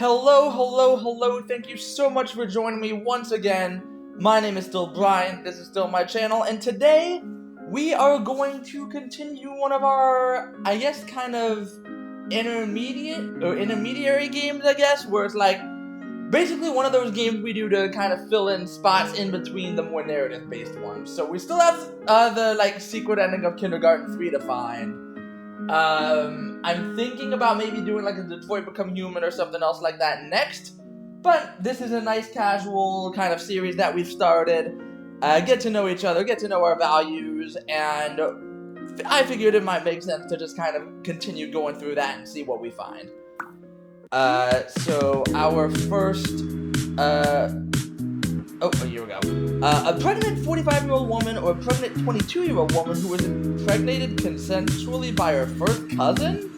Hello, thank you so much for joining me once again. My name is still Brian, this is still my channel, and today we are going to continue one of our, I guess, kind of intermediary games, I guess, where it's like, basically one of those games we do to kind of fill in spots in between the more narrative-based ones. So we still have the, secret ending of Kindergarten 3 to find. I'm thinking about maybe doing like a Detroit Become Human or something else like that next, but this is a nice casual kind of series that we've started. Get to know each other, get to know our values, and I figured it might make sense to just kind of continue going through that and see what we find. So our first, here we go. A pregnant 45-year-old woman or a pregnant 22-year-old woman who was impregnated consensually by her first cousin?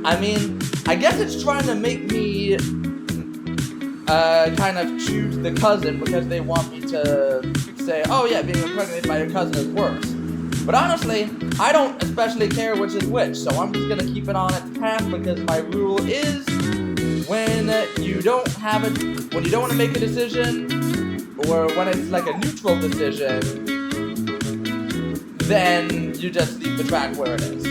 I mean, I guess it's trying to make me, kind of choose the cousin because they want me to say, oh yeah, being impregnated by your cousin is worse. But honestly, I don't especially care which is which, so I'm just gonna keep it on its path because my rule is when you don't want to make a decision, or when it's like a neutral decision, then you just leave the track where it is.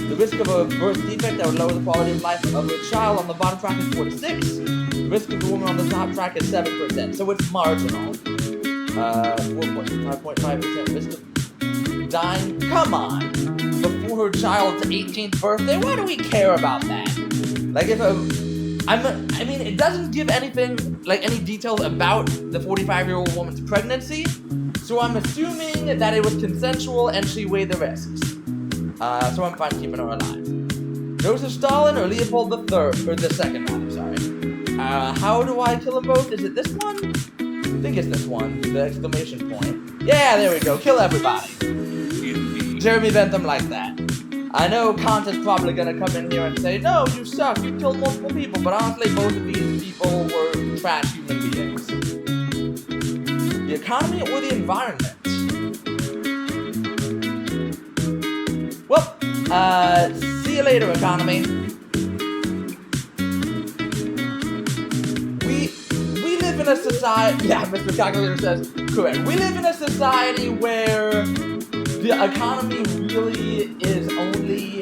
The risk of a birth defect that would lower the quality of life of a child on the bottom track is 4 to 6. The risk of the woman on the top track is 7%, so it's marginal. 5.5% risk of dying. Come on! Before her child's 18th birthday? Why do we care about that? Like, if I mean, it doesn't give anything, like, any details about the 45-year-old woman's pregnancy, so I'm assuming that it was consensual and she weighed the risks. So I'm fine keeping her alive. Joseph Stalin or Leopold III, or the second one, I'm sorry. How do I kill them both? Is it this one? I think it's this one, the exclamation point. Yeah, there we go, kill everybody. Jeremy Bentham like that. I know Kant is probably gonna come in here and say, no, you suck, you killed multiple people, but honestly, both of these people were trash human beings. The economy or the environment? Well, see you later, economy. We live in a society, yeah, Mr. Calculator says, correct. We live in a society where the economy really is only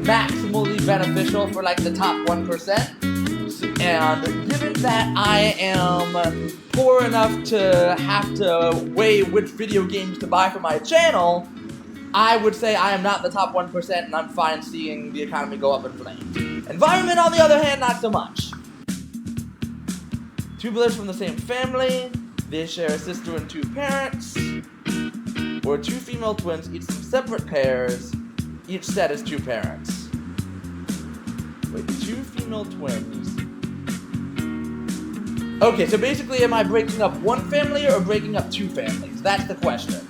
maximally beneficial for like the top 1%. And given that I am poor enough to have to weigh which video games to buy for my channel, I would say I am not the top 1% and I'm fine seeing the economy go up in flames. Environment, on the other hand, not so much. Two brothers from the same family, they share a sister and 2 parents. Or 2 female twins, each from separate pairs, each set as 2 parents. Wait, 2 female twins. Okay, so basically am I breaking up one family or breaking up 2 families? That's the question.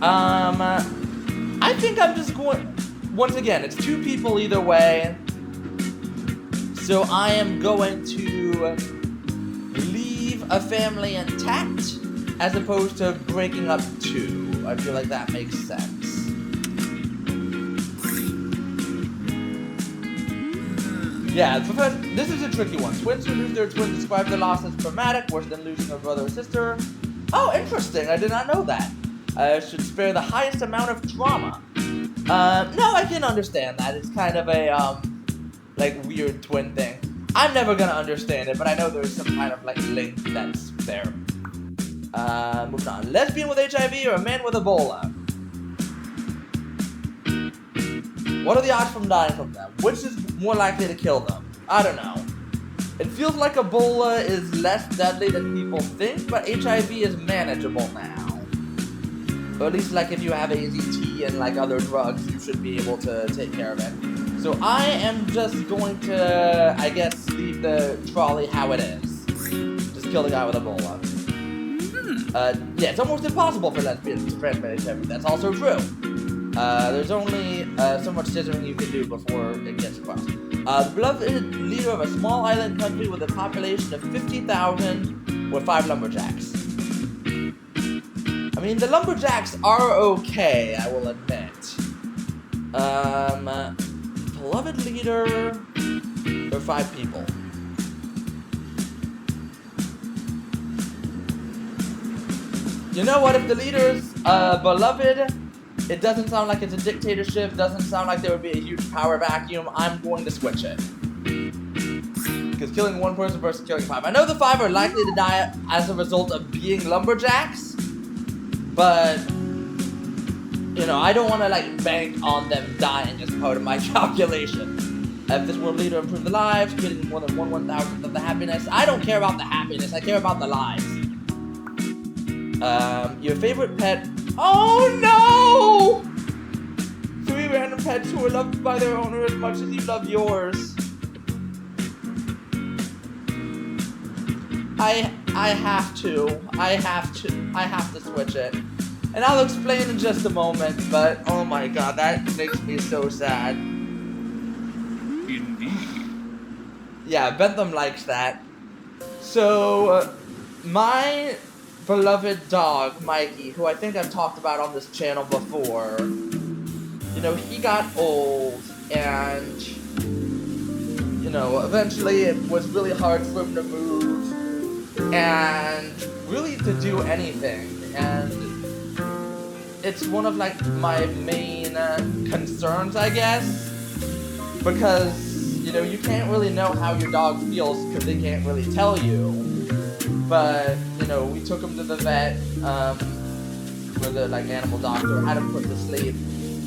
I think I'm just going, once again, it's 2 people either way. So I am going to leave a family intact as opposed to breaking up 2. I feel like that makes sense. Yeah, this is a tricky one. Twins who lose their twins describe their loss as traumatic, worse than losing a brother or sister. Oh, interesting. I did not know that. Should spare the highest amount of trauma. No, I can understand that. It's kind of a, weird twin thing. I'm never gonna understand it, but I know there's some kind of, link that's there. Moving on. Lesbian with HIV or a man with Ebola? What are the odds from dying from them? Which is more likely to kill them? I don't know. It feels like Ebola is less deadly than people think, but HIV is manageable now. Or at least, if you have AZT and, other drugs, you should be able to take care of it. So I am just going to, I guess, leave the trolley how it is. Just kill the guy with Ebola. Yeah, it's almost impossible for lesbians to transmit HIV. That's also true. There's only so much scissoring you can do before it gets across. The beloved leader of a small island country with a population of 50,000 with 5 lumberjacks. I mean, the lumberjacks are okay, I will admit. Beloved leader. There are 5 people. You know what? If the leader's beloved, it doesn't sound like it's a dictatorship. Doesn't sound like there would be a huge power vacuum. I'm going to switch it. Because killing 1 person versus killing 5. I know the 5 are likely to die as a result of being lumberjacks, but you know, I don't want to like bank on them dying as part of my calculation. If this world leader improved the lives, creating more than 1/1000th of the happiness. I don't care about the happiness. I care about the lives. Your favorite pet? Oh no! 3 random pets who are loved by their owner as much as you love yours. I have to switch it. And I'll explain in just a moment, but oh my god, that makes me so sad. Yeah, Bentham likes that. So, my beloved dog, Mikey, who I think I've talked about on this channel before, you know, he got old, and, you know, eventually it was really hard for him to move, and really to do anything, and it's one of, like, my main concerns, I guess, because, you know, you can't really know how your dog feels because they can't really tell you. But, you know, we took him to the vet, with the, like, animal doctor, had him put to sleep.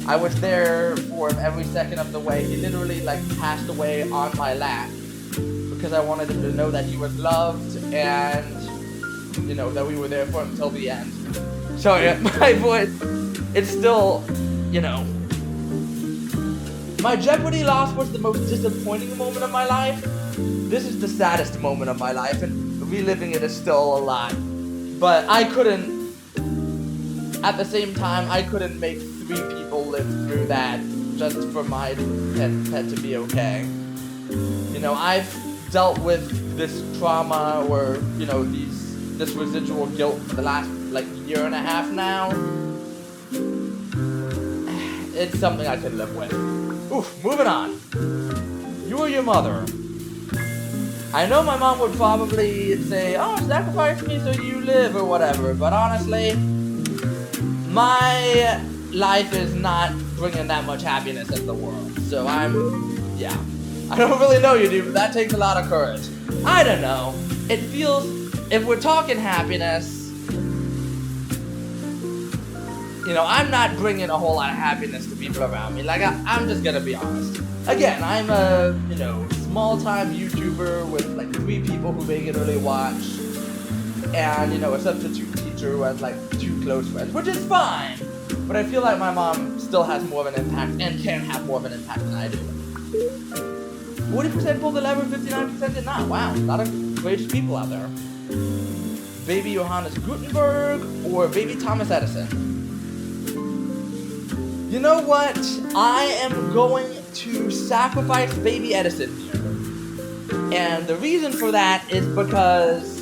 I was there for him every second of the way. He literally, like, passed away on my lap because I wanted him to know that he was loved and, you know, that we were there for him till the end. Sorry, my voice, it's still, you know. My Jeopardy loss was the most disappointing moment of my life. This is the saddest moment of my life, and reliving it is still a lot. But I couldn't, at the same time, I couldn't make 3 people live through that just for my pet to be okay. You know, I've dealt with this trauma or, you know, this residual guilt for the last, like, 1.5 years now. It's something I can live with. Oof, moving on. You or your mother? I know my mom would probably say, oh, sacrifice me so you live or whatever, but honestly, my life is not bringing that much happiness in the world, so yeah. I don't really know you, dude, but that takes a lot of courage. I don't know. It feels, if we're talking happiness, you know, I'm not bringing a whole lot of happiness to people around me. Like, I'm just gonna be honest. Again, I'm a, you know, small-time YouTuber with, like, 3 people who regularly watch. And, you know, a substitute teacher who has, like, 2 close friends, which is fine. But I feel like my mom still has more of an impact and can have more of an impact than I do. 40% pulled the lever, 59% did not. Wow, a lot of courageous people out there. Baby Johannes Gutenberg or baby Thomas Edison? You know what? I am going to sacrifice baby Edison here. And the reason for that is because,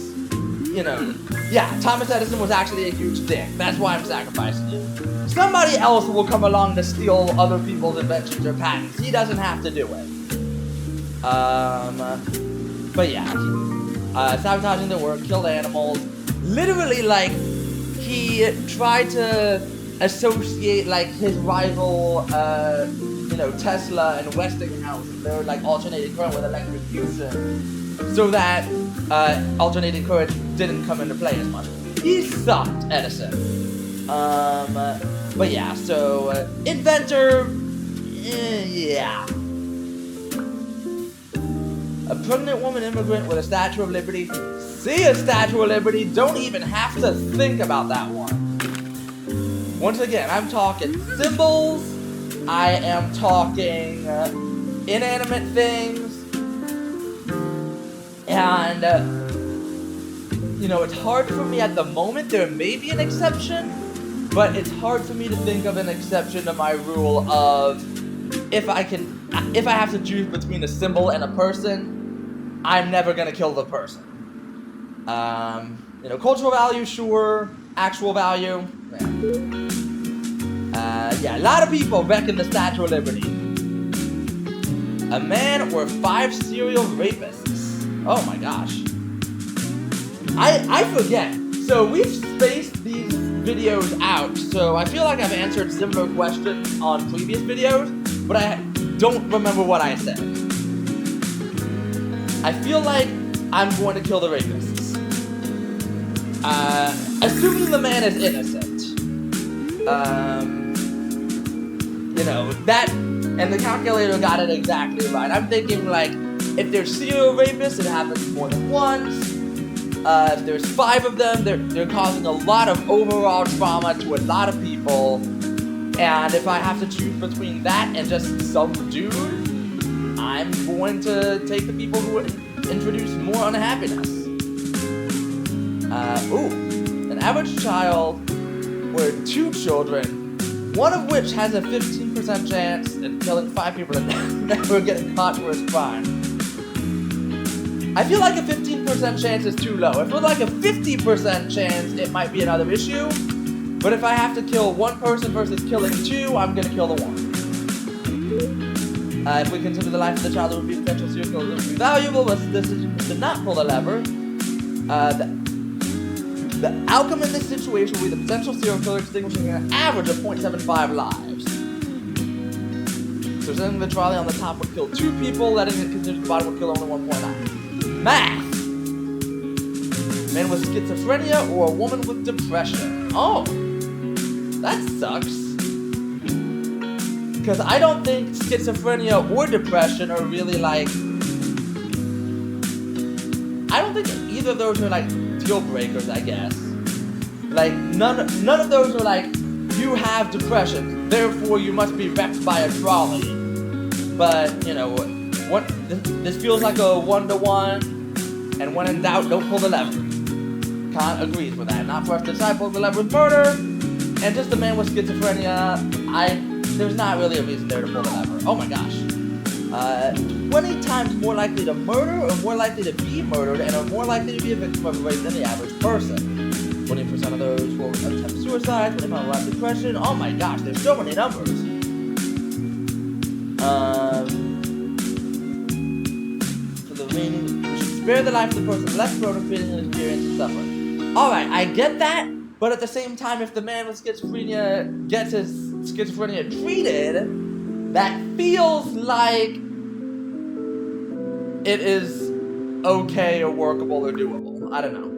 you know, yeah, Thomas Edison was actually a huge dick. That's why I'm sacrificing him. Somebody else will come along to steal other people's inventions or patents. He doesn't have to do it. But yeah, sabotaging their work, killed animals. Literally, like, he tried to associate, like, his rival, you know, Tesla and Westinghouse, their, like, alternating current with electrocution, so that, alternating current didn't come into play as much. He sucked, Edison. But yeah, so, inventor, yeah. A pregnant woman immigrant with a Statue of Liberty. See a Statue of Liberty, don't even have to think about that one. Once again, I'm talking symbols, I am talking inanimate things, and, you know, it's hard for me at the moment. There may be an exception, but it's hard for me to think of an exception to my rule of if I have to choose between a symbol and a person, I'm never gonna kill the person. You know, cultural value, sure. Actual value, Yeah, a lot of people wrecking the Statue of Liberty. A man or 5 serial rapists. Oh my gosh. I forget. So we've spaced these videos out, so I feel like I've answered similar questions on previous videos, but I don't remember what I said. I feel like I'm going to kill the rapists. Assuming the man is innocent. You know, that, and the calculator got it exactly right. I'm thinking, like, if there's serial rapists, it happens more than once. If there's 5 of them, they're causing a lot of overall trauma to a lot of people. And if I have to choose between that and just some dude, I'm going to take the people who introduce more unhappiness. An average child or 2 children, one of which has a 15% chance of killing 5 people and never getting caught for his crime. I feel like a 15% chance is too low. If it was like a 50% chance, it might be another issue. But if I have to kill 1 person versus killing 2, I'm gonna kill the 1. If we consider the life of the child, it would be potential serial killer, it would be valuable, but the decision is to not pull the lever. The outcome in this situation will be the potential serial killer extinguishing an average of 0.75 lives. So sending the trolley on the top would kill 2 people, letting it continue the bottom would kill only 1.9. Math! Man with schizophrenia or a woman with depression. Oh! That sucks. Because I don't think schizophrenia or depression are really like... I don't think either of those are like deal breakers, I guess. Like, none of those are like, you have depression, therefore you must be wrecked by a trolley. But, you know, this feels like a 1-to-1, and when in doubt, don't pull the lever. Kant agrees with that. Not for us to decide pull the lever with murder, and just a man with schizophrenia, there's not really a reason there to pull the lever. Oh my gosh. 20 times more likely to murder, or more likely to be murdered, and are more likely to be a victim of rape than the average person. 20% of those will attempt suicide, 20% will have depression. Oh my gosh, there's so many numbers. For the remaining, we should spare the life of the person less prone to creating an experience of suffering. Alright, I get that, but at the same time, if the man with schizophrenia gets his schizophrenia treated, that feels like it is okay or workable or doable. I don't know.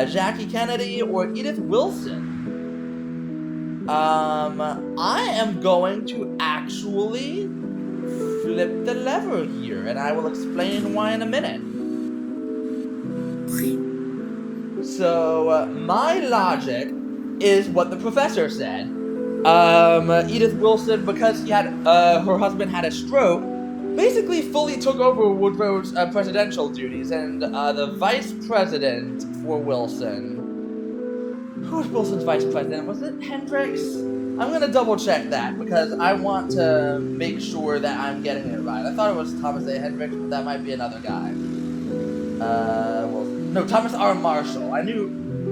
Jackie Kennedy or Edith Wilson? I am going to actually flip the lever here, and I will explain why in a minute. So, my logic is what the professor said. Edith Wilson, because her husband had a stroke, basically fully took over Woodrow's presidential duties, and the vice president for Wilson. Who was Wilson's vice president? Was it Hendricks? I'm gonna double check that because I want to make sure that I'm getting it right. I thought it was Thomas A. Hendricks, but that might be another guy. No, Thomas R. Marshall. I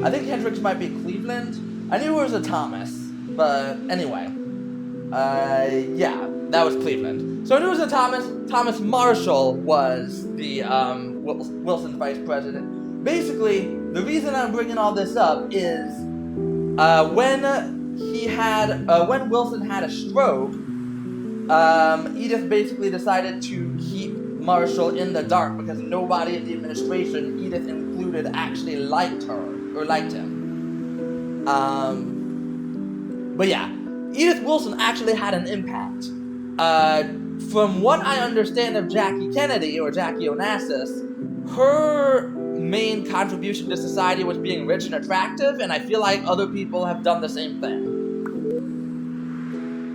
think Hendricks might be Cleveland. I knew it was a Thomas, but anyway. Yeah, that was Cleveland. So I knew it was a Thomas. Thomas Marshall was the Wilson vice president. Basically, the reason I'm bringing all this up is when Wilson had a stroke, Edith basically decided to keep Marshall in the dark because nobody in the administration, Edith included, actually liked her or liked him. But yeah, Edith Wilson actually had an impact. From what I understand of Jackie Kennedy or Jackie Onassis, her main contribution to society was being rich and attractive, and I feel like other people have done the same thing.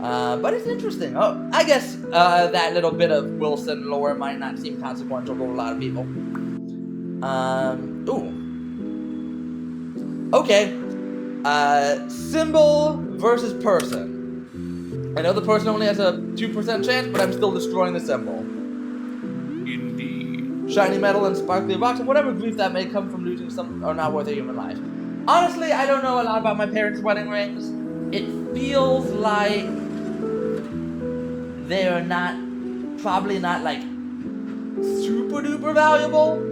But it's interesting. Oh, I guess that little bit of Wilson lore might not seem consequential to a lot of people. Okay. Symbol versus person. I know the person only has a 2% chance, but I'm still destroying the symbol. Indeed. Shiny metal and sparkly rocks, and whatever grief that may come from losing some are not worth a human life. Honestly, I don't know a lot about my parents' wedding rings. It feels like they're probably not like super duper valuable.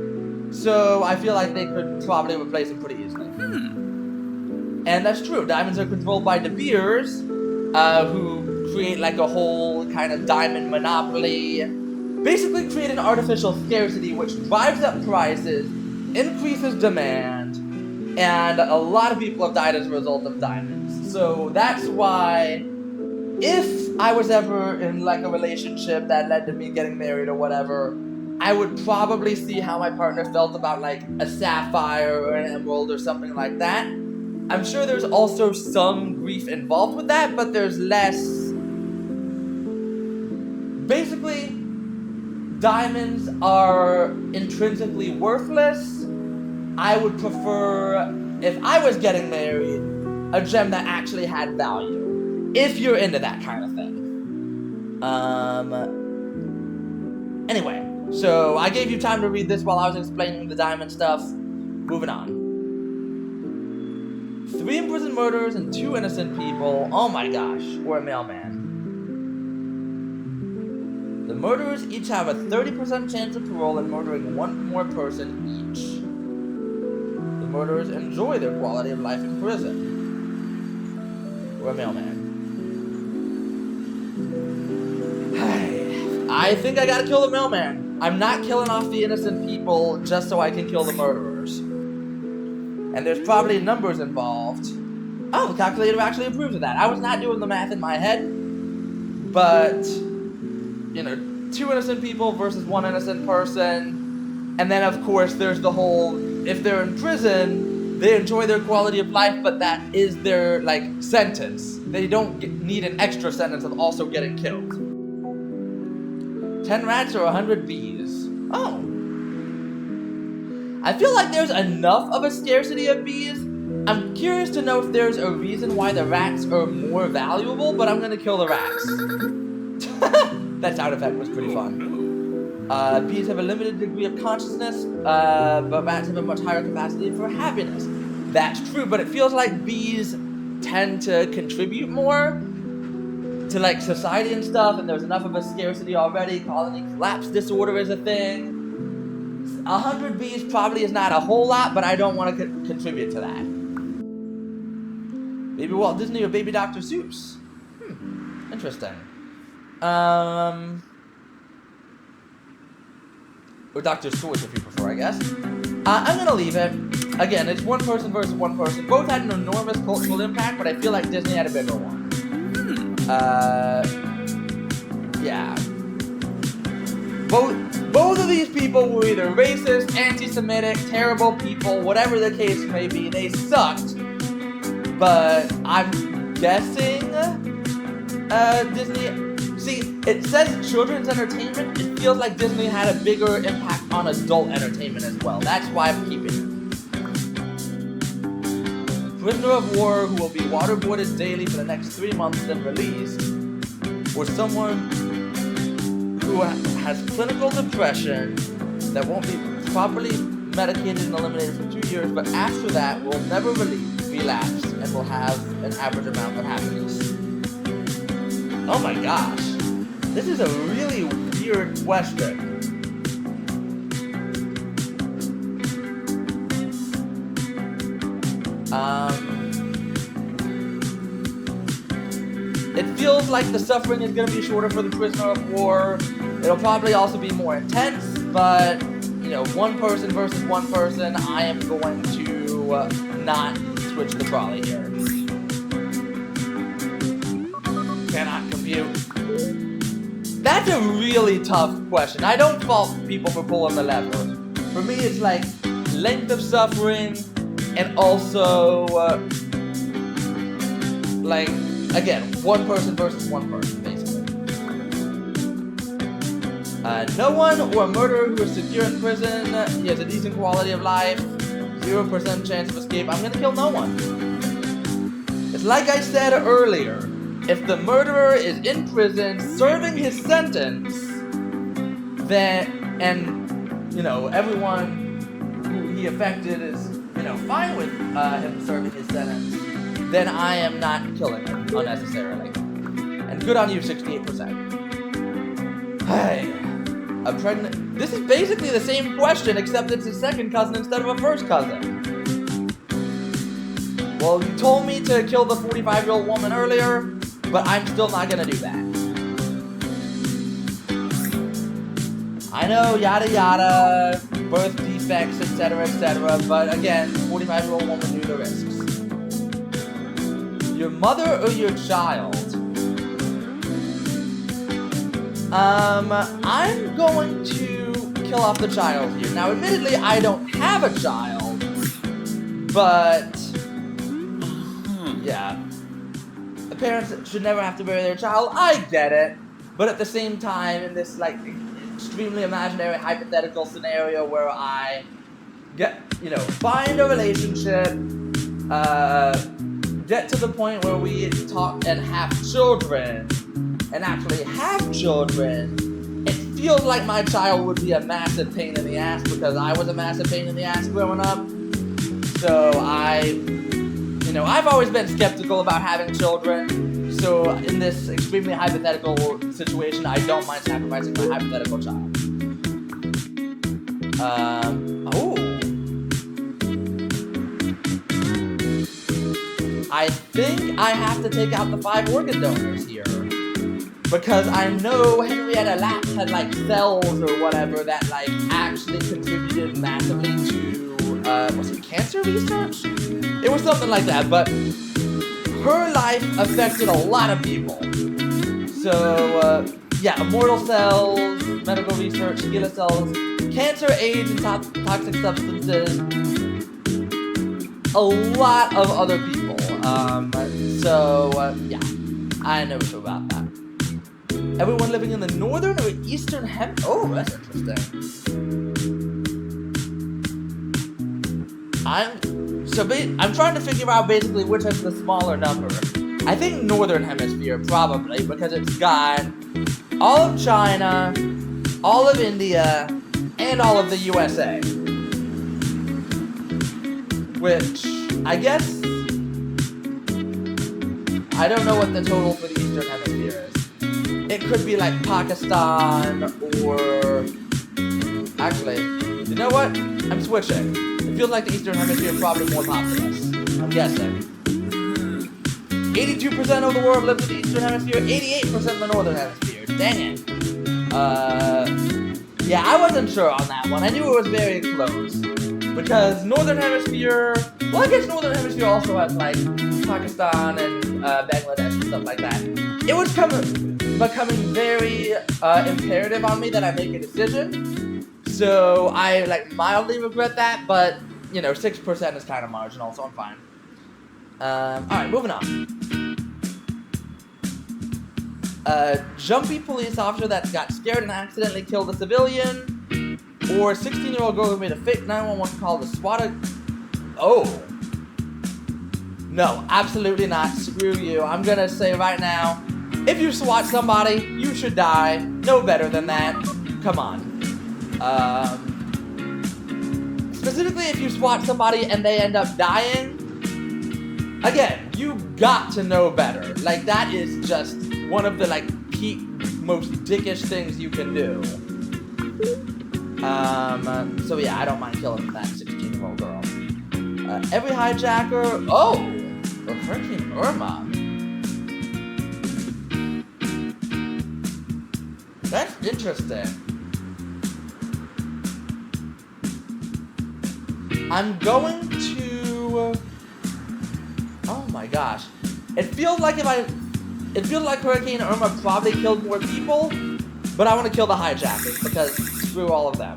So I feel like they could probably replace them pretty easily. And that's true. Diamonds are controlled by De Beers, who create like a whole kind of diamond monopoly. Basically create an artificial scarcity which drives up prices, increases demand, and a lot of people have died as a result of diamonds. So that's why if I was ever in like a relationship that led to me getting married or whatever, I would probably see how my partner felt about like a sapphire or an emerald or something like that. I'm sure there's also some grief involved with that, but there's less. Basically, diamonds are intrinsically worthless. I would prefer, if I was getting married, a gem that actually had value. If you're into that kind of thing. Anyway, so I gave you time to read this while I was explaining the diamond stuff. Moving on. 3 imprisoned murderers and 2 innocent people. Oh my gosh, we're a mailman. The murderers each have a 30% chance of parole and murdering 1 more person each. The murderers enjoy their quality of life in prison. We're a mailman. I think I gotta kill the mailman. I'm not killing off the innocent people just so I can kill the murderers. And there's probably numbers involved. Oh, the calculator actually approves of that. I was not doing the math in my head. But, 2 innocent people versus 1 innocent person. And then, of course, there's the whole, if they're in prison, they enjoy their quality of life, but that is their, sentence. They don't need an extra sentence of also getting killed. 10 rats or 100 bees. Oh. I feel like there's enough of a scarcity of bees. I'm curious to know if there's a reason why the rats are more valuable, but I'm gonna kill the rats. That sound effect was pretty fun. Bees have a limited degree of consciousness, but rats have a much higher capacity for happiness. That's true, but it feels like bees tend to contribute more to society and stuff, and there's enough of a scarcity already. Colony collapse disorder is a thing. 100 bees probably is not a whole lot, but I don't want to contribute to that. Maybe Walt Disney or Baby Dr. Seuss. Interesting. Or Dr. Seuss if you prefer, I guess. I'm gonna leave it. Again, it's 1 person versus 1 person. Both had an enormous cultural impact, but I feel like Disney had a bigger one. Yeah. Both of these people were either racist, anti-Semitic, terrible people, whatever the case may be. They sucked. But I'm guessing Disney... See, it says children's entertainment. It feels like Disney had a bigger impact on adult entertainment as well. That's why I'm keeping it. Prisoner of war who will be waterboarded daily for the next 3 months, then released, or someone who has clinical depression that won't be properly medicated and eliminated for 2 years, but after that will never relapse and will have an average amount of happiness. Oh my gosh, this is a really weird question. It feels like the suffering is going to be shorter for the prisoner of war. It'll probably also be more intense, but, 1 person versus 1 person, I am going to not switch the trolley here. Cannot compute. That's a really tough question. I don't fault people for pulling the lever. For me, it's length of suffering, and also, again, 1 person versus 1 person, basically. No one or a murderer who is secure in prison. He has a decent quality of life. 0% chance of escape. I'm gonna kill no one. It's like I said earlier. If the murderer is in prison serving his sentence, then, everyone who he affected is, fine with him serving his sentence, then I am not killing her unnecessarily. And good on you, 68%. Hey, a pregnant... This is basically the same question, except it's a second cousin instead of a first cousin. Well, you told me to kill the 45-year-old woman earlier, but I'm still not gonna do that. I know, yada yada, birth defects, etc., but again, 45-year-old woman knew the risks. Your mother or your child? I'm going to kill off the child here. Now, admittedly, I don't have a child, but yeah. The parents should never have to bury their child. I get it. But at the same time, in this, like, extremely imaginary, hypothetical scenario where I get, find a relationship, get to the point where we talk and have children, and actually have children, it feels like my child would be a massive pain in the ass because I was a massive pain in the ass growing up. So I've always been skeptical about having children. So in this extremely hypothetical situation, I don't mind sacrificing my hypothetical child. I think I have to take out the 5 organ donors here. Because I know Henrietta Lacks had, cells or whatever that, actually contributed massively to, was it cancer research? It was something like that, but her life affected a lot of people. So, immortal cells, medical research, HeLa cells, cancer, AIDS, and toxic substances, a lot of other people. I know so about that. Everyone living in the northern or eastern hemisphere? Oh, that's interesting. I'm trying to figure out basically which is the smaller number. I think northern hemisphere probably because it's got all of China, all of India, and all of the USA. Which I guess I don't know what the total for the eastern hemisphere is. It could be like Pakistan or... Actually, you know what? I'm switching. It feels like the Eastern Hemisphere is probably more populous. I'm guessing. 82% of the world lives in the Eastern Hemisphere, 88% in the Northern Hemisphere. Dang it. I wasn't sure on that one. I knew it was very close. Because Northern Hemisphere... Well, I guess Northern Hemisphere also has, Pakistan and Bangladesh and stuff like that. It was becoming very imperative on me that I make a decision. So I mildly regret that, but 6% is kind of marginal, so I'm fine. Alright, moving on. Jumpy police officer that got scared and accidentally killed a civilian, or 16-year-old girl who made a fake 911 call to SWAT. Oh. No, absolutely not. Screw you. I'm gonna say right now, if you SWAT somebody, you should die. No better than that. Come on. Specifically, if you SWAT somebody and they end up dying, again, you got to know better. That is just one of the, peak, most dickish things you can do. I don't mind killing that 16-year-old girl. Every hijacker... Oh! Or Hurricane Irma. That's interesting. I'm going to... Oh my gosh. It feels like Hurricane Irma probably killed more people, but I want to kill the hijackers because screw all of them.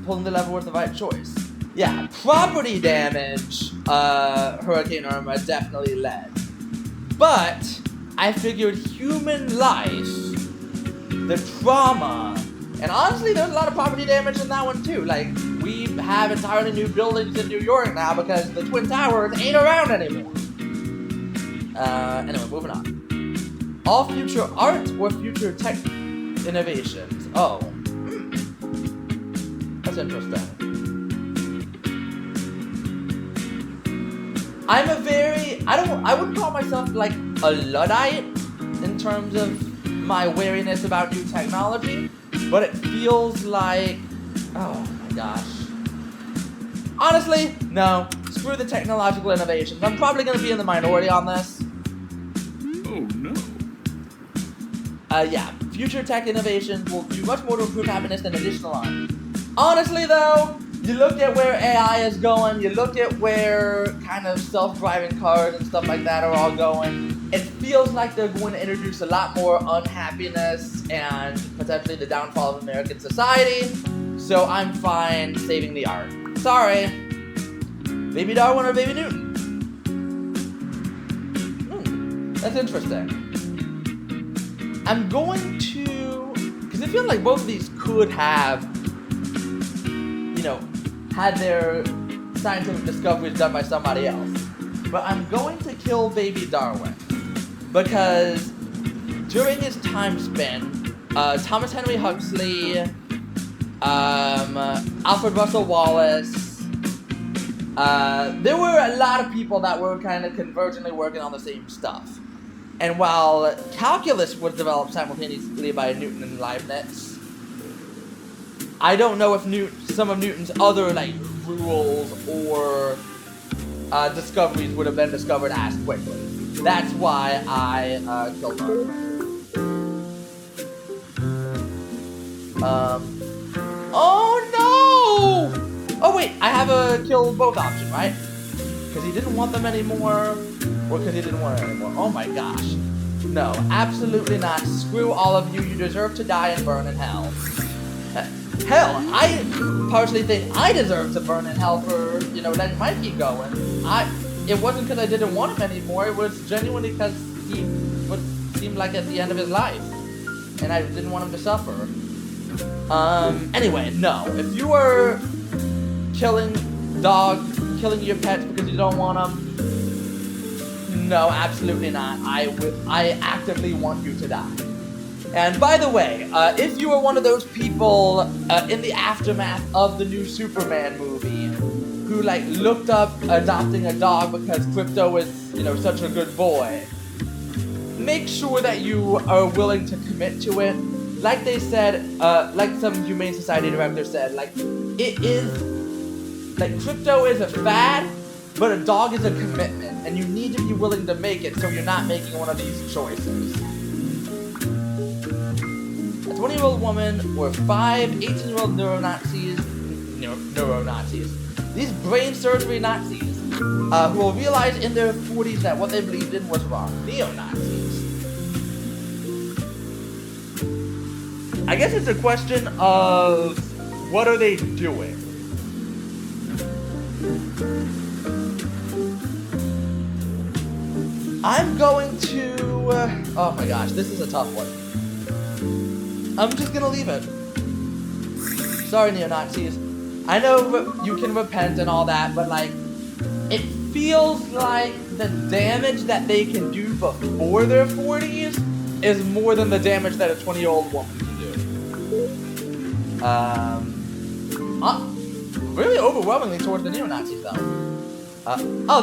Pulling the lever was the right choice. Yeah, property damage, Hurricane Irma definitely led. But I figured human life, the trauma, and honestly, there's a lot of property damage in that one too. We have entirely new buildings in New York now because the Twin Towers ain't around anymore. Anyway, moving on. All future art or future tech innovations? Oh. That's interesting. I wouldn't call myself like a Luddite in terms of my wariness about new technology, but it feels like, oh my gosh. Honestly, no, screw the technological innovations. I'm probably going to be in the minority on this. Oh no. Yeah, future tech innovations will do much more to improve happiness than additional harm. Honestly though, you look at where AI is going, you look at where kind of self-driving cars and stuff like that are all going, it feels like they're going to introduce a lot more unhappiness and potentially the downfall of American society, so I'm fine saving the art. Sorry. Baby Darwin or Baby Newton? That's interesting. I'm going to, because I feel like both of these could have, had their scientific discoveries done by somebody else. But I'm going to kill Baby Darwin because during his time span, Thomas Henry Huxley, Alfred Russell Wallace, there were a lot of people that were kind of convergently working on the same stuff. And while calculus was developed simultaneously by Newton and Leibniz, I don't know if some of Newton's other rules or discoveries would have been discovered as quickly. That's why I killed Darwin. Oh no! Oh wait, I have a kill both option, right? Because he didn't want them anymore, or because he didn't want it anymore. Oh my gosh. No, absolutely not. Screw all of you. You deserve to die and burn in hell. Hell, I personally think I deserve to burn in hell for, letting Mikey go. And it wasn't because I didn't want him anymore. It was genuinely because he seemed like at the end of his life. And I didn't want him to suffer. Anyway, no. If you were killing your pets because you don't want them, no, absolutely not. I actively want you to die. And by the way, if you were one of those people in the aftermath of the new Superman movie who looked up adopting a dog because Crypto is, such a good boy, make sure that you are willing to commit to it. Like they said, like some Humane Society director said, it is, Crypto is a fad, but a dog is a commitment, and you need to be willing to make it so you're not making one of these choices. A 20-year-old woman or 5 18-year-old neuro-Nazis, these brain surgery Nazis, who will realize in their 40s that what they believed in was wrong. Neo-Nazis. I guess it's a question of what are they doing? I'm going to... oh my gosh, this is a tough one. I'm just gonna leave it. Sorry, neo-Nazis. I know you can repent and all that, but it feels like the damage that they can do before their 40s is more than the damage that a 20-year-old woman can do. Really overwhelmingly towards the neo-Nazis, though. Oh,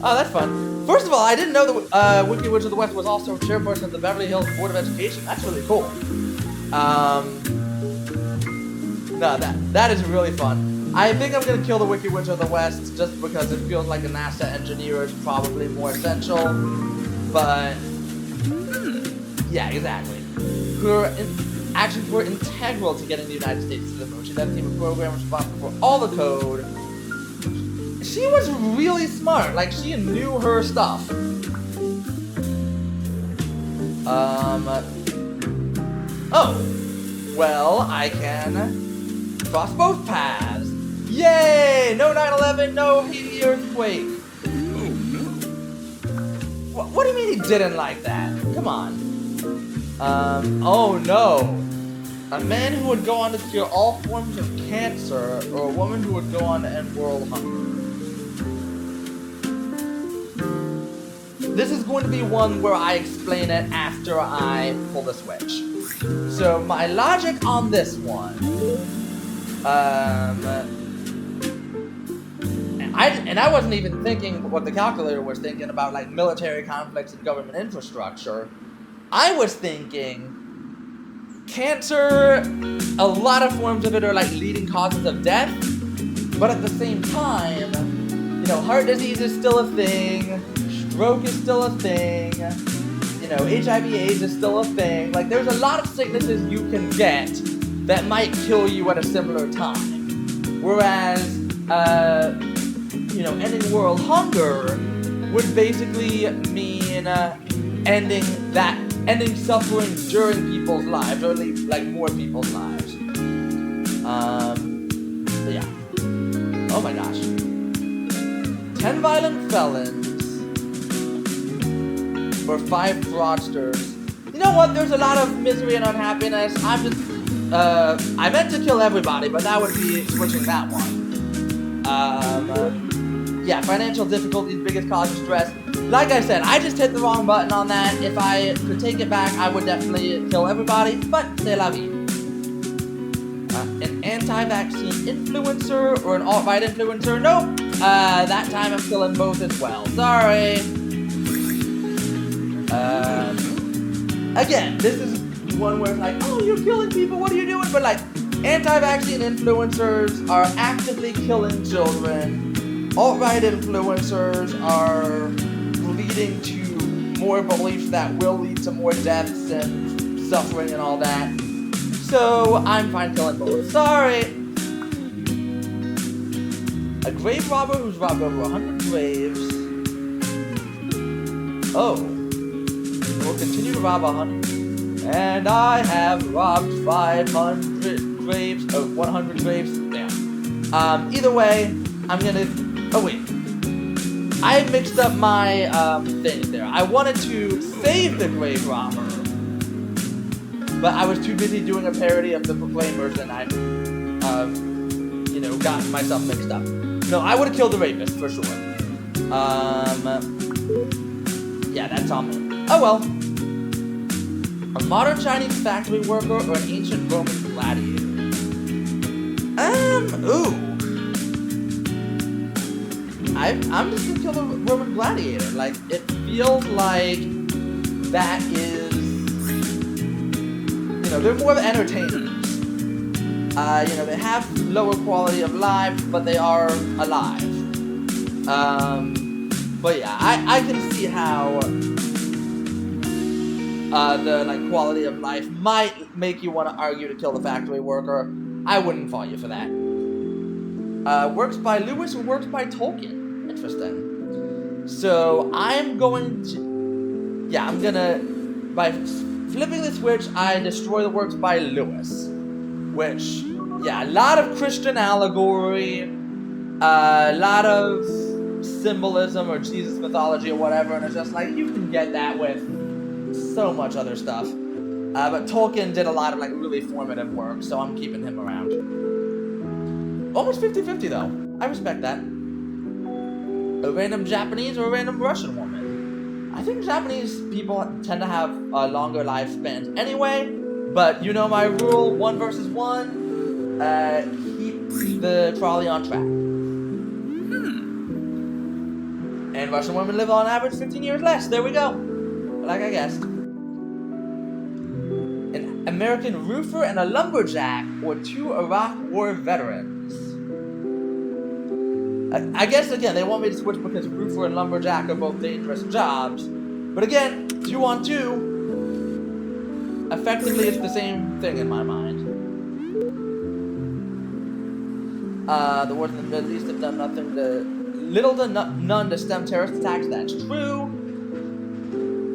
that's fun. First of all, I didn't know the Wicked Witch of the West was also chairperson of the Beverly Hills Board of Education. That's really cool. No, that is really fun. I think I'm gonna kill the Wicked Witch of the West just because it feels like a NASA engineer is probably more essential. But yeah, exactly. Her actions were integral to getting the United States to the moon. She led a team of programmers responsible for all the code. She was really smart. She knew her stuff. Oh. Well, I can cross both paths. Yay! No 9/11, no Haiti earthquake. Oh no. What do you mean he didn't like that? Come on. Oh no. A man who would go on to cure all forms of cancer, or a woman who would go on to end world hunger. This is going to be one where I explain it after I pull the switch. So my logic on this one, I I wasn't even thinking what the calculator was thinking about, like military conflicts and government infrastructure. I was thinking cancer, a lot of forms of it are like leading causes of death, but at the same time, you know, heart disease is still a thing, stroke is still a thing, you know, HIV/AIDS is still a thing. Like, there's a lot of sicknesses you can get that might kill you at a similar time. Whereas, you know, ending world hunger would basically mean ending suffering during people's lives, or at least like more people's lives. But yeah. Oh my gosh. 10 violent felons for 5 fraudsters. You know what? There's a lot of misery and unhappiness. I meant to kill everybody, but that would be switching that one. Yeah, financial difficulties, biggest cause of stress. Like I said, I just hit the wrong button on that. If I could take it back, I would definitely kill everybody, but c'est la vie. An anti-vaccine influencer or an alt-right influencer? Nope. That time I'm killing both as well. Sorry. Again, this is one where it's like, oh, you're killing people, what are you doing? But like, anti-vaccine influencers are actively killing children. Alt-right influencers are leading to more beliefs that will lead to more deaths and suffering and all that. So I'm fine killing both. Sorry. A grave robber who's robbed over 100 graves. Oh. Will continue to rob 100. And I have robbed 500 graves. Oh, 100 graves. Damn. Either way, I'm gonna... Oh, wait. I mixed up my things there. I wanted to save the grave robber, but I was too busy doing a parody of the Proclaimers, and I, you know, got myself mixed up. No, I would have killed the rapist for sure. Yeah, that's on me. Oh well. A modern Chinese factory worker or an ancient Roman gladiator? Ooh. I'm just gonna kill the Roman gladiator. Like, it feels like that is, you know, they're more of entertainers. You know, they have lower quality of life, but they are alive. But yeah, I can see how the like quality of life might make you want to argue to kill the factory worker. I wouldn't fault you for that. Works by Lewis or works by Tolkien? Interesting. So I'm going to, yeah, I'm gonna, by flipping the switch, I destroy the works by Lewis, which, yeah, a lot of Christian allegory, a lot of symbolism or Jesus mythology or whatever, and it's just like, you can get that with so much other stuff. But Tolkien did a lot of like really formative work, so I'm keeping him around. Almost 50-50 though. I respect that. A random Japanese or a random Russian woman? I think Japanese people tend to have longer lifespans anyway, but you know my rule, 1 versus 1, keep the trolley on track. And Russian women live on average 15 years less, there we go. Like I guessed. An American roofer and a lumberjack, or 2 Iraq War veterans. I guess, again, they want me to switch because roofer and lumberjack are both dangerous jobs. But again, 2 on 2. Effectively, it's the same thing in my mind. The wars in the Middle East have done nothing to... little to none to stem terrorist attacks, that's true.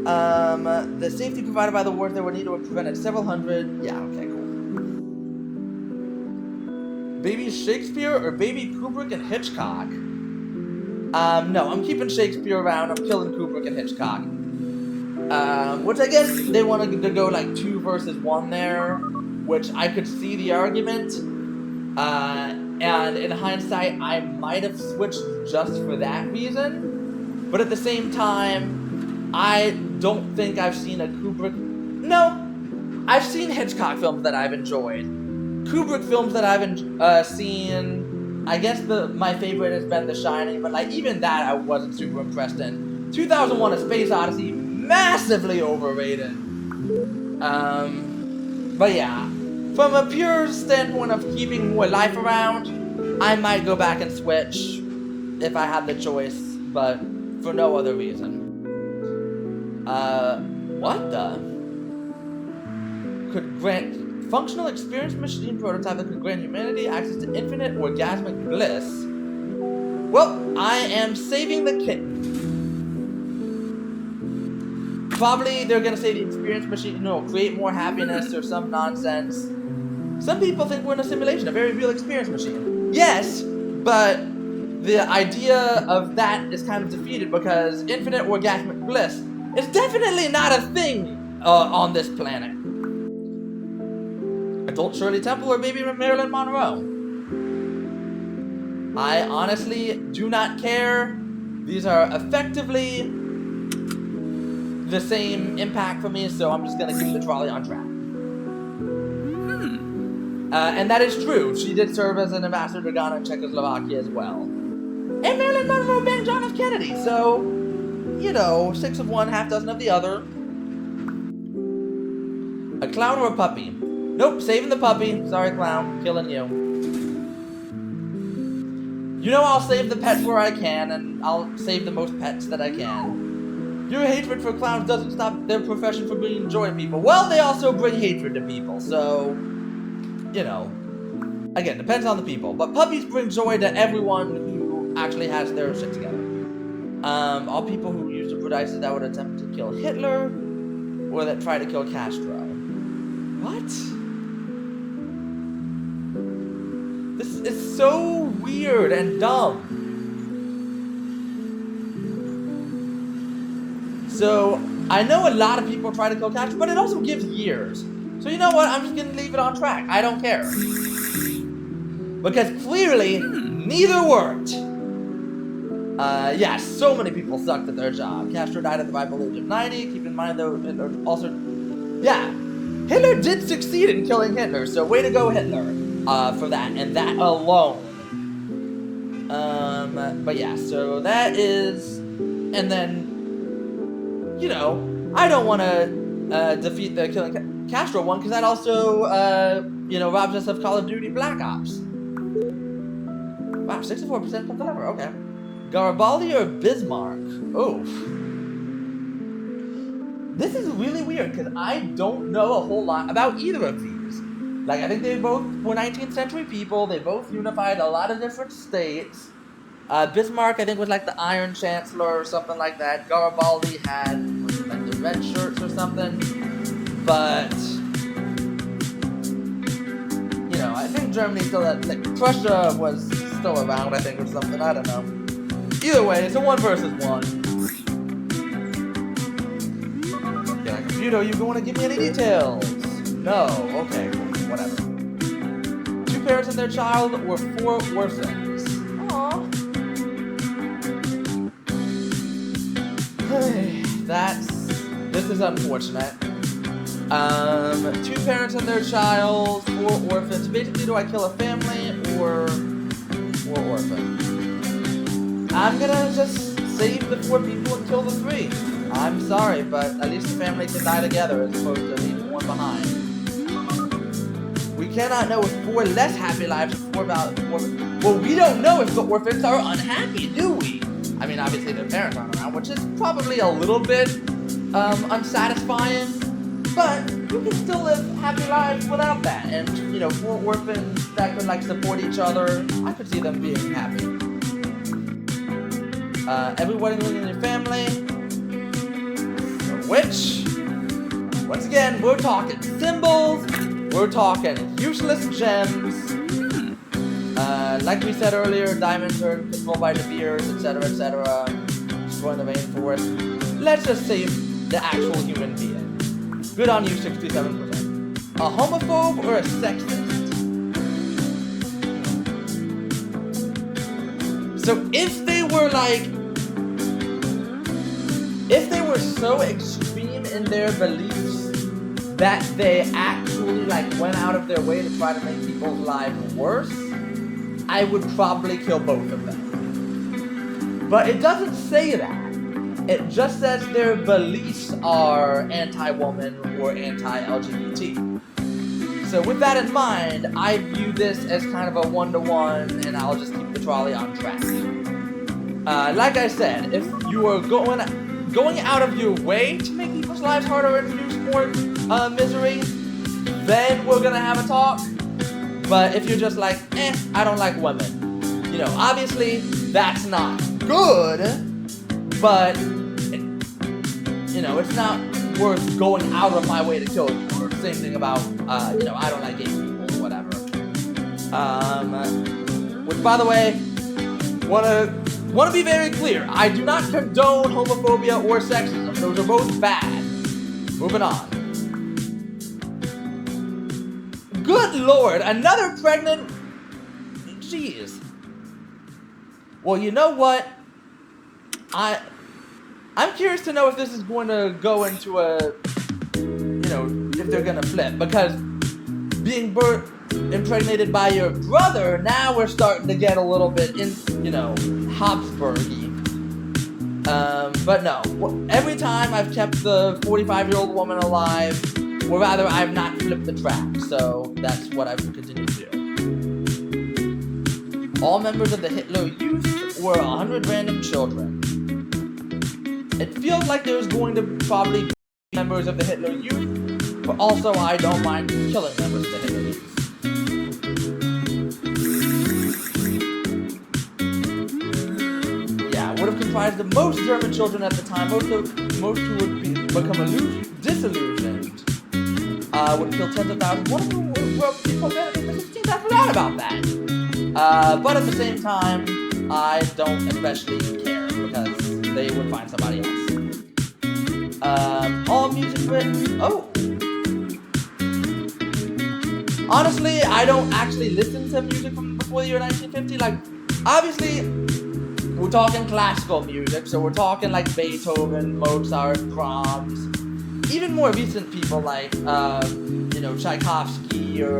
The safety provided by the wars there were needed to have prevented several hundred... Yeah, okay, cool. Baby Shakespeare or Baby Kubrick and Hitchcock? No, I'm keeping Shakespeare around. I'm killing Kubrick and Hitchcock. Which I guess they wanted to go like 2 versus 1 there, which I could see the argument. And in hindsight, I might have switched just for that reason. But at the same time, I don't think I've seen a Kubrick... No, I've seen Hitchcock films that I've enjoyed. Kubrick films that I've seen I guess my favorite has been The Shining, but like even that I wasn't super impressed in. 2001: A Space Odyssey, massively overrated. But yeah, from a pure standpoint of keeping more life around, I might go back and switch if I had the choice, but for no other reason. What the? Could grant functional experience machine prototype that could grant humanity access to infinite orgasmic bliss. Well, I am saving the kitten. Probably they're gonna say the experience machine, create more happiness or some nonsense. Some people think we're in a simulation, a very real experience machine. Yes, but the idea of that is kind of defeated because infinite orgasmic bliss is definitely not a thing on this planet. Adult Shirley Temple or baby Marilyn Monroe. I honestly do not care. These are effectively the same impact for me, so I'm just gonna keep the trolley on track. And that is true. She did serve as an ambassador to Ghana and Czechoslovakia as well. And Marilyn Monroe banged John F. Kennedy, so 6 of one, half dozen of the other. A clown or a puppy? Nope, saving the puppy. Sorry, clown, killing you. I'll save the pets where I can, and I'll save the most pets that I can. Your hatred for clowns doesn't stop their profession from bringing joy to people. Well, they also bring hatred to people, so, again, depends on the people. But puppies bring joy to everyone who actually has their shit together. All people who use the devices that would attempt to kill Hitler, or that try to kill Castro. What? This is so weird and dumb. So, I know a lot of people try to kill Castro, but it also gives years. So you know what? I'm just gonna leave it on track. I don't care. Because clearly, neither worked. Yeah, so many people sucked at their job. Castro died at the ripe age of 90. Keep in mind, though, Hitler also... Yeah, Hitler did succeed in killing Hitler, so way to go, Hitler, for that, and that alone. But yeah, so that is... And then, I don't want to defeat the killing Castro one, because that also, robs us of Call of Duty Black Ops. Wow, 64% from the lever, okay. Garibaldi or Bismarck? Oh. This is really weird, because I don't know a whole lot about either of these. Like, I think they both were 19th century people, they both unified a lot of different states. Bismarck, I think, was like the Iron Chancellor or something like that. Garibaldi had, like, the red shirts or something. But, I think Germany still had, like, Prussia was still around, I think, or something, I don't know. Either way, it's a 1 versus 1. Yeah, computer, you want to give me any details? No, okay, cool, whatever. 2 parents and their child, or 4 orphans. Aww. This is unfortunate. 2 parents and their child, 4 orphans. Basically, do I kill a family or 4 orphans? I'm gonna just save the 4 people and kill the 3. I'm sorry, but at least the family can die together as opposed to leaving one behind. We cannot know if 4 less happy lives or 4 about 4. Well, we don't know if the orphans are unhappy, do we? I mean, obviously their parents aren't around, which is probably a little bit unsatisfying, but you can still live happy lives without that. And 4 orphans that could support each other, I could see them being happy. Everybody living in your family. Which, once again, we're talking symbols, we're talking useless gems. Like we said earlier, diamonds are controlled by the beers, etc., etc., destroying the rainforest. Let's just save the actual human being. Good on you, 67%. A homophobe or a sexist? So if they were so extreme in their beliefs that they actually went out of their way to try to make people's lives worse, I would probably kill both of them. But it doesn't say that. It just says their beliefs are anti-woman or anti-LGBT. So with that in mind, I view this as kind of a one-to-one, and I'll just keep the trolley on track. Like I said, if you are going out of your way to make people's lives harder and produce more misery, then we're gonna have a talk. But if you're just like, I don't like women, you know, obviously that's not good, but you know, it's not worth going out of my way to kill you. Or same thing about, you know, I don't like gay people or whatever. Which, by the way, wanna be very clear. I do not condone homophobia or sexism. Those are both bad. Moving on. Good Lord, another pregnant. Jeez. Well, you know what? I'm curious to know if this is going to go into a, you know, if they're going to flip. Because being impregnated by your brother, now we're starting to get a little bit, you know, Habsburgy. But no, every time I've kept the 45-year-old woman alive, or rather, I've not flipped the track. So that's what I will continue to do. All members of the Hitler Youth were 100 random children. It feels like there's going to probably be members of the Hitler Youth, but also I don't mind killing members of the Hitler Youth. Yeah, would have comprised of most German children at the time, most who would become disillusioned, would kill tens of thousands. One of them were people that I forgot about that. But at the same time, I don't especially care because they would find somebody else. All music written. Oh. Honestly, I don't actually listen to music from before the year 1950. Like, obviously, we're talking classical music, so we're talking like Beethoven, Mozart, Brahms. Even more recent people like, you know, Tchaikovsky, or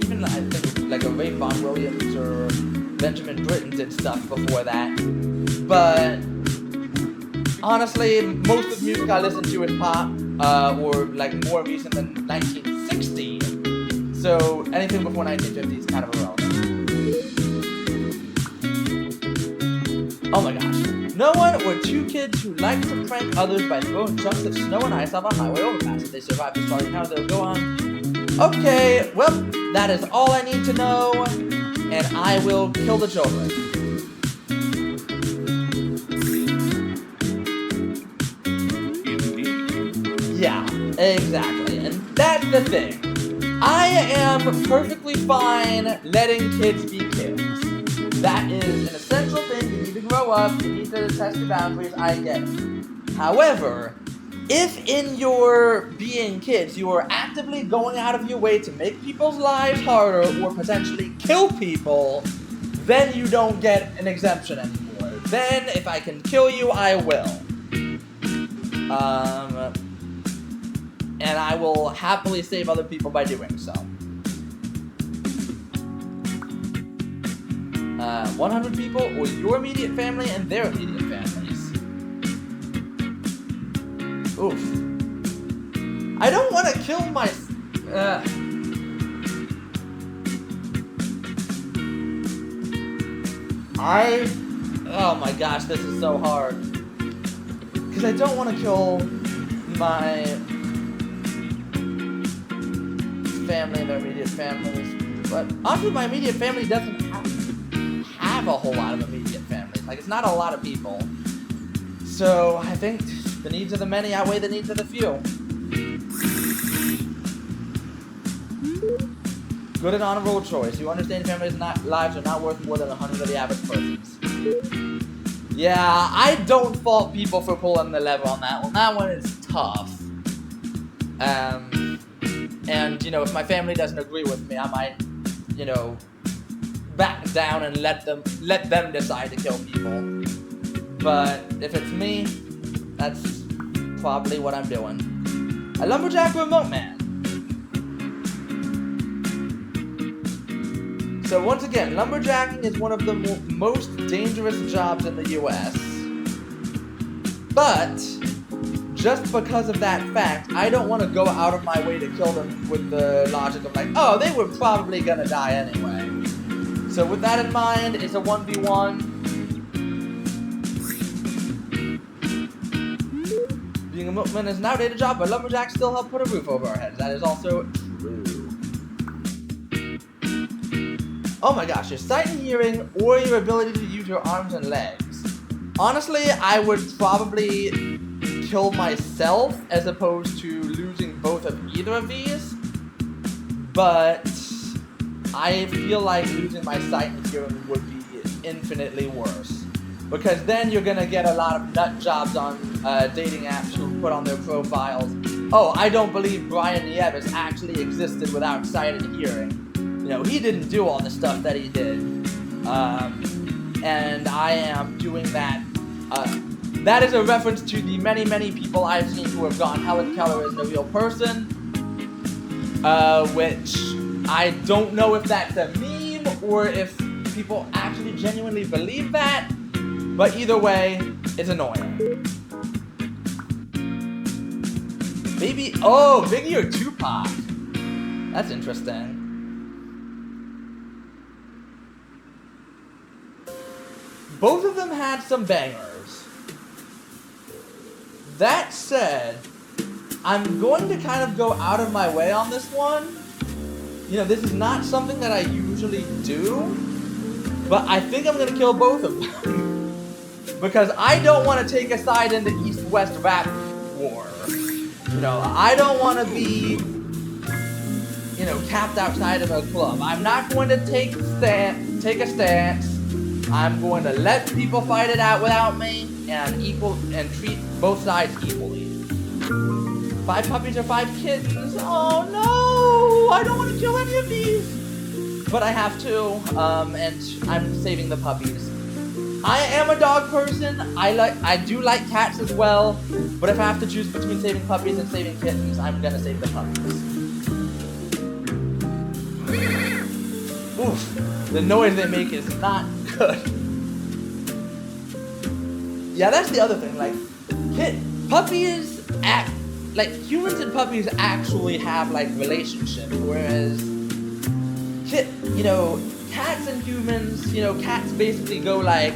even I think like a Ray Vaughan Williams or Benjamin Britten did stuff before that. But honestly, most of the music I listen to is pop, or like more recent than 1960. So anything before 1950 is kind of irrelevant. Oh my gosh. No one or two kids who like to prank others by throwing chunks of snow and ice off a highway overpass. If they survive this starting how they'll go on. Okay, well, that is all I need to know, and I will kill the children. Yeah, exactly, and that's the thing. I am perfectly fine letting kids be kids. That is an essential thing. You need to grow up, you need to test your boundaries, I get it. However, if in your being kids, you are actively going out of your way to make people's lives harder or potentially kill people, then you don't get an exemption anymore. Then, if I can kill you, I will. And I will happily save other people by doing so. 100 people or your immediate family and their immediate families. Oof. I don't want to kill my... Oh my gosh, this is so hard. Because I don't want to kill my family and their immediate families. But honestly, my immediate family doesn't have a whole lot of immediate families. Like, it's not a lot of people. So, I think the needs of the many outweigh the needs of the few. Good and honorable choice. You understand families' lives are not worth more than 100 of the average person's. Yeah, I don't fault people for pulling the lever on that one. That one is tough. And, you know, if my family doesn't agree with me, I might, you know, back down and let them decide to kill people. But if it's me, that's probably what I'm doing. A lumberjack remote man. So once again, lumberjacking is one of the most dangerous jobs in the US. But just because of that fact, I don't want to go out of my way to kill them with the logic of like, oh, they were probably gonna die anyway. So with that in mind, it's a 1v1. Being a milkman is an outdated job, but lumberjacks still help put a roof over our heads. That is also true. Oh my gosh, your sight and hearing, or your ability to use your arms and legs. Honestly, I would probably kill myself as opposed to losing both of either of these. But I feel like losing my sight and hearing would be infinitely worse. Because then you're gonna get a lot of nut jobs on dating apps who put on their profiles, oh, I don't believe Brian Nieves actually existed without sight and hearing. You know, he didn't do all the stuff that he did. And I am doing that. That is a reference to the many, many people I've seen who have gone, Helen Keller isn't a real person. Which I don't know if that's a meme or if people actually genuinely believe that. But either way, it's annoying. Maybe, oh, Biggie or Tupac. That's interesting. Both of them had some bangers. That said, I'm going to kind of go out of my way on this one. You know, this is not something that I usually do, but I think I'm going to kill both of them. Because I don't want to take a side in the East-West rap war. You know, I don't want to be, you know, capped outside of a club. I'm not going to take a stance. I'm going to let people fight it out without me and treat both sides equally. 5 puppies or 5 kittens? Oh no! I don't want to kill any of these! But I have to, and I'm saving the puppies. I am a dog person. I do like cats as well, but if I have to choose between saving puppies and saving kittens, I'm gonna save the puppies. Oof, the noise they make is not good. Yeah, that's the other thing. Like, puppies act like humans and puppies actually have like relationships, whereas you know, cats and humans, you know, cats basically go like,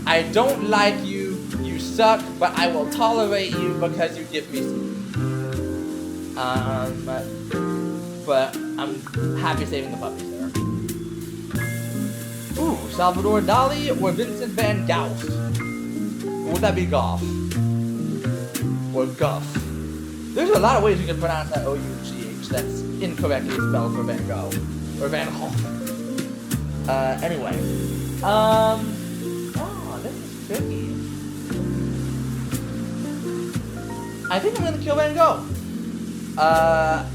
I don't like you, you suck, but I will tolerate you because you give me food. But I'm happy saving the puppies there. Ooh, Salvador Dali or Vincent van Gogh? Or would that be Goff? Or Guff? There's a lot of ways you can pronounce that O-U-G-H that's incorrectly spelled for Van Gogh. Or Van Gogh. Anyway. Oh, this is tricky. I think I'm gonna kill Van Gogh. I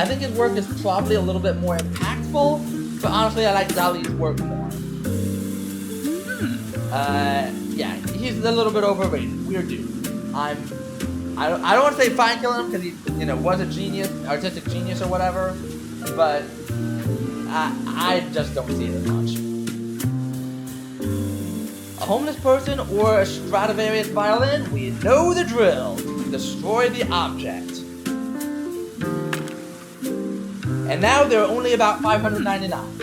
think his work is probably a little bit more impactful, but honestly I like Dali's work more. Yeah, he's a little bit overrated. Weird dude. I don't want to say fine killing him because he, you know, was a genius, artistic genius or whatever, but I just don't see it as much. A homeless person or a Stradivarius violin? We know the drill. Destroy the object. And now there are only about 599.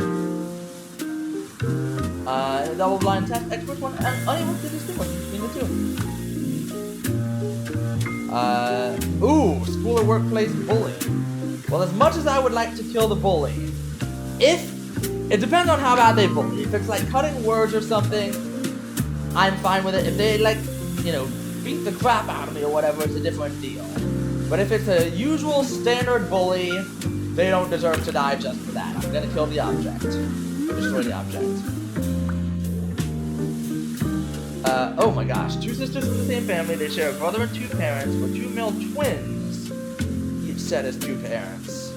Double blind test. Expert one unable to distinguish between the two. Ooh, school or workplace bullying. Well, as much as I would like to kill the bully, it depends on how bad they bully. If it's like cutting words or something, I'm fine with it. If they like, you know, beat the crap out of me or whatever, it's a different deal. But if it's a usual standard bully, they don't deserve to die just for that. I'm gonna kill the object. Destroy the object. Oh my gosh. 2 sisters from the same family. They share a brother and 2 parents, with 2 male twins. Each set has 2 parents.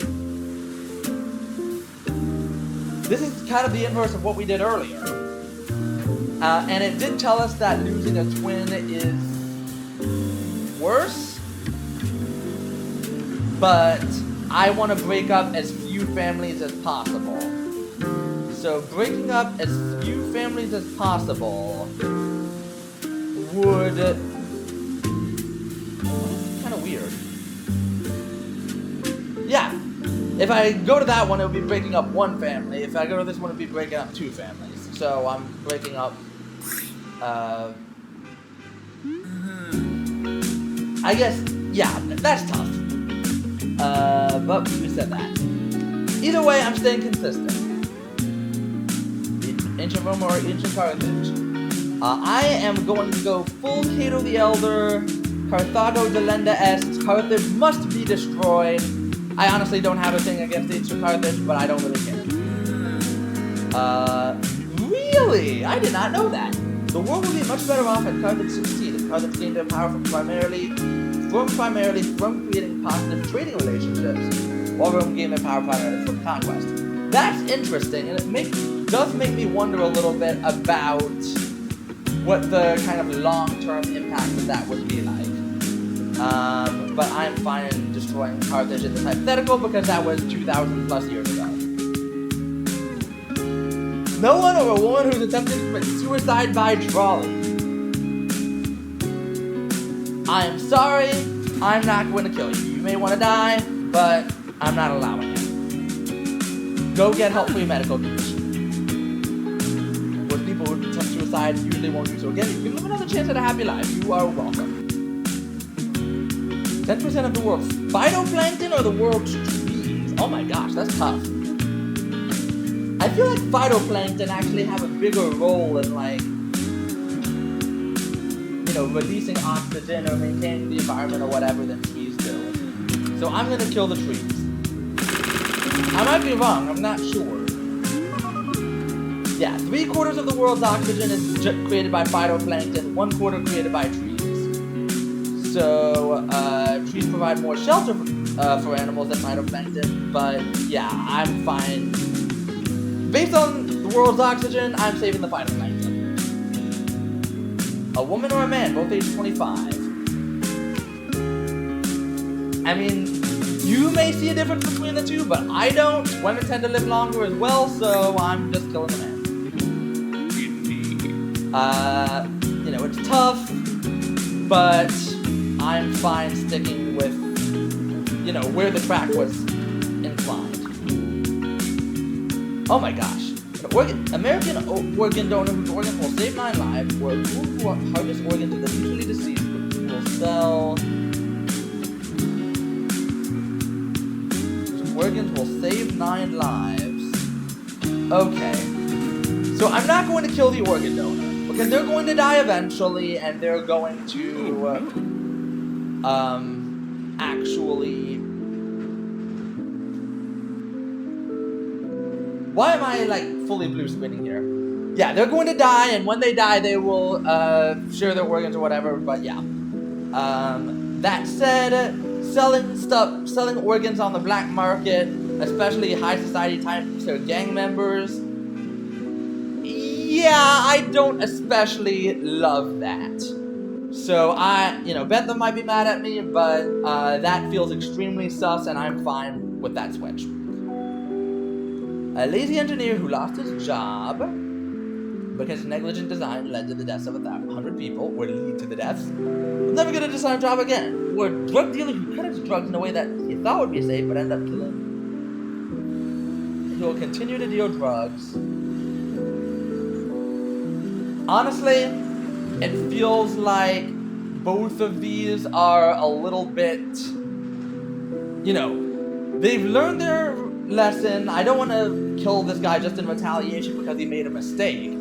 This is kind of the inverse of what we did earlier. And it did tell us that losing a twin is worse. But I want to break up as few families as possible. So breaking up as few families as possible would... kind of weird. Yeah. If I go to that one, it would be breaking up one family. If I go to this one, it would be breaking up two families. So I'm breaking up... I guess, yeah, that's tough. But we said that. Either way, I'm staying consistent. Ancient Rome or Ancient Carthage. I am going to go full Cato the Elder, Carthago delenda est, Carthage must be destroyed. I honestly don't have a thing against Ancient Carthage, but I don't really care. Really? I did not know that. The world would be much better off at Carthage succeeded. Carthage gained their power primarily from creating positive trading relationships, while Rome gained their power primarily from conquest. That's interesting, and it does make me wonder a little bit about what the kind of long-term impact of that would be like. But I'm fine in destroying Carthage in this hypothetical because that was 2,000 plus years ago. No one or a woman who's attempting to commit suicide by trolley. I am sorry, I'm not going to kill you. You may want to die, but I'm not allowing it. Go get help for your medical condition. Most people who attempt suicide usually won't do so again. You can live another chance at a happy life. You are welcome. 10% of the world's phytoplankton or the world's trees? Oh my gosh, that's tough. I feel like phytoplankton actually have a bigger role in, like, you know, releasing oxygen or maintaining the environment or whatever than trees do. So I'm gonna kill the trees. I might be wrong, I'm not sure. Yeah, 3/4 of the world's oxygen is created by phytoplankton, 1/4 created by trees. So, trees provide more shelter for animals than phytoplankton, but yeah, I'm fine. Based on the world's oxygen, I'm saving the phytoplankton. A woman or a man, both age 25. I mean, you may see a difference between the two, but I don't. Women tend to live longer as well, so I'm just killing the man. You know, it's tough, but I'm fine sticking with, you know, where the track was inclined. Oh my gosh. American organ donor whose organs will save 9 lives, or who harvest organs of the mutually deceased will sell... Organs will save 9 lives. Okay. So I'm not going to kill the organ donor, because they're going to die eventually, and they're going to, actually... Why am I, like, fully blue spinning here? Yeah, they're going to die, and when they die, they will, share their organs or whatever, but yeah. That said... Selling organs on the black market, especially high society types or gang members. Yeah, I don't especially love that. So Bentham might be mad at me, but that feels extremely sus, and I'm fine with that switch. A lazy engineer who lost his job because negligent design led to the deaths of 100 people, or lead to the deaths, will never get a design job again. Or a drug dealer who cut his drugs in a way that he thought would be safe, but ended up killing. He will continue to deal drugs. Honestly, it feels like both of these are a little bit, you know, they've learned their lesson. I don't want to kill this guy just in retaliation because he made a mistake.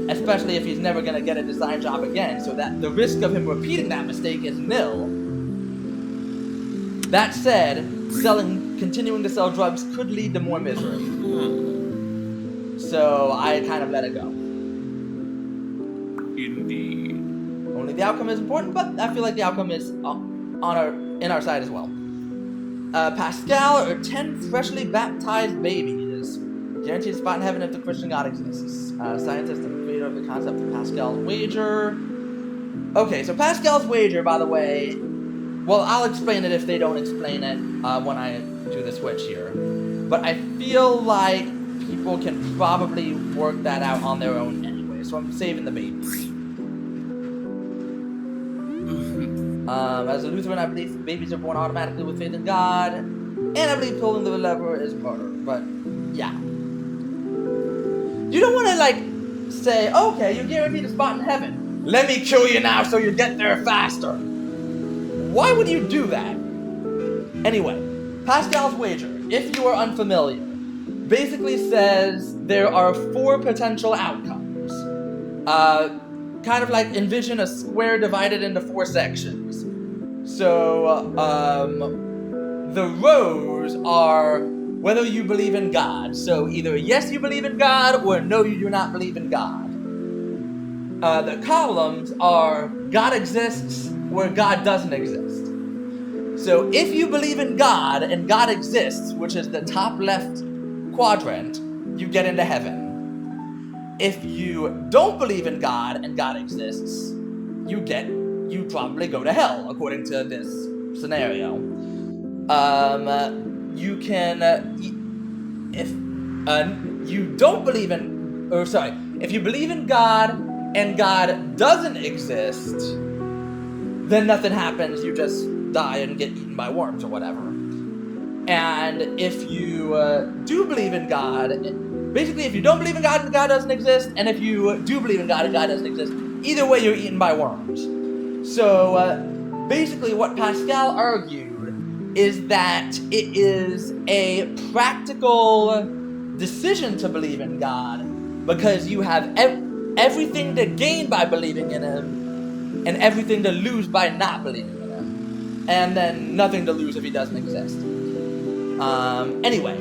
Especially if he's never going to get a design job again, so that the risk of him repeating that mistake is nil. That said, continuing to sell drugs could lead to more misery. So I kind of let it go. Indeed. Only the outcome is important, but I feel like the outcome is in our side as well. Pascal or 10 freshly baptized babies. Guaranteed spot in heaven if the Christian God exists. Scientist and creator of the concept of Pascal's wager. Okay, so Pascal's wager, by the way, well, I'll explain it if they don't explain it when I do the switch here. But I feel like people can probably work that out on their own anyway. So I'm saving the babies. As a Lutheran, I believe babies are born automatically with faith in God, and I believe pulling the lever is murder. But yeah, you don't want to like say, okay, you're guaranteed a spot in heaven. Let me kill you now so you get there faster. Why would you do that? Anyway, Pascal's wager, if you are unfamiliar, basically says there are 4 potential outcomes. Kind of like envision a square divided into 4 sections. So, the rows are whether you believe in God. So either yes, you believe in God, or no, you do not believe in God. The columns are God exists or God doesn't exist. So if you believe in God and God exists, which is the top left quadrant, you get into heaven. If you don't believe in God and God exists, you probably go to hell, according to this scenario. You can, if you don't believe in, if you believe in God and God doesn't exist, then nothing happens, you just die and get eaten by worms or whatever. And if you do believe in God, basically if you don't believe in God and God doesn't exist, and if you do believe in God and God doesn't exist, either way you're eaten by worms. So basically what Pascal argued is that it is a practical decision to believe in God because you have everything to gain by believing in Him and everything to lose by not believing in Him, and then nothing to lose if He doesn't exist. Anyway,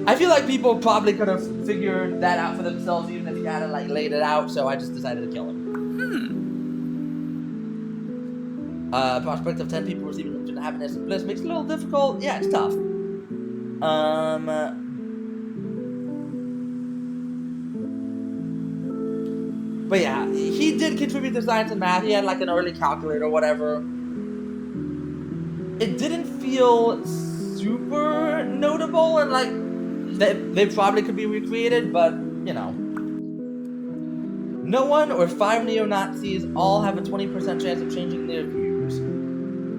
I feel like people probably could have figured that out for themselves even if he hadn't like laid it out, so I just decided to kill him. Prospect of 10 people receiving infinite happiness and bliss makes it a little difficult. Yeah, it's tough. But yeah, he did contribute to science and math. He had like an early calculator or whatever. It didn't feel super notable, and like they probably could be recreated, but you know. No one or 5 neo-Nazis all have a 20% chance of changing their views.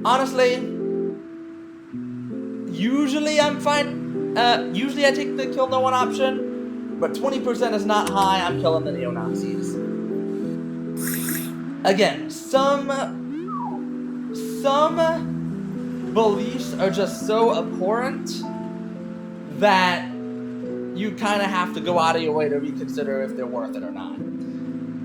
Honestly, usually I'm fine. Usually I take the kill no one option, but 20% is not high. I'm killing the neo-Nazis. Again, some beliefs are just so abhorrent that you kind of have to go out of your way to reconsider if they're worth it or not.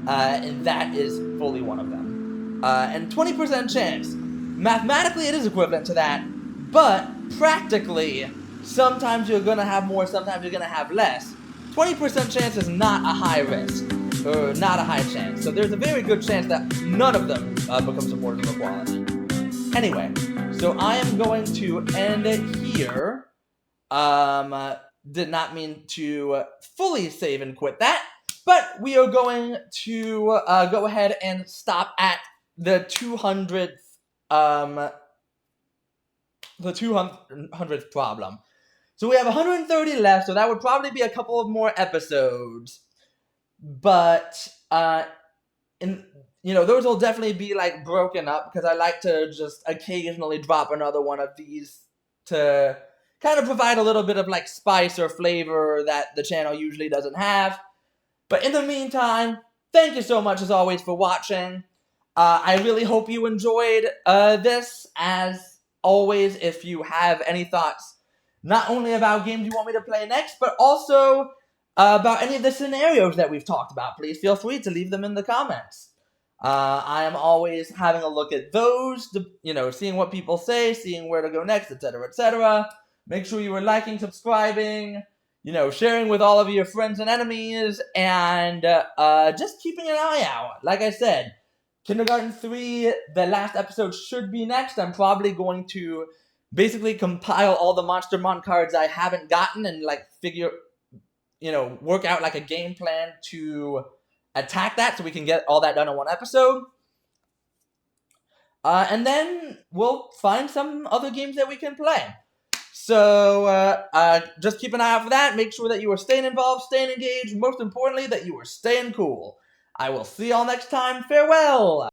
And that is fully one of them. And 20% chance. Mathematically, it is equivalent to that, but practically, sometimes you're going to have more, sometimes you're going to have less. 20% chance is not a high risk, or not a high chance. So there's a very good chance that none of them become supporters of equality. Anyway, so I am going to end it here. Did not mean to fully save and quit that, but we are going to go ahead and stop at the 200th problem. So we have 130 left, so that would probably be a couple of more episodes. But those will definitely be like broken up because I like to just occasionally drop another one of these to kind of provide a little bit of like spice or flavor that the channel usually doesn't have. But in the meantime, thank you so much as always for watching. I really hope you enjoyed this. As always, if you have any thoughts, not only about games you want me to play next, but also about any of the scenarios that we've talked about, please feel free to leave them in the comments. I am always having a look at those, seeing what people say, seeing where to go next, etc., etc. Make sure you are liking, subscribing, sharing with all of your friends and enemies, and just keeping an eye out. Like I said, Kindergarten 3, the last episode should be next. I'm probably going to basically compile all the Monster Mon cards I haven't gotten and work out like a game plan to attack that so we can get all that done in one episode. And then we'll find some other games that we can play. So just keep an eye out for that. Make sure that you are staying involved, staying engaged, most importantly, that you are staying cool. I will see y'all next time. Farewell!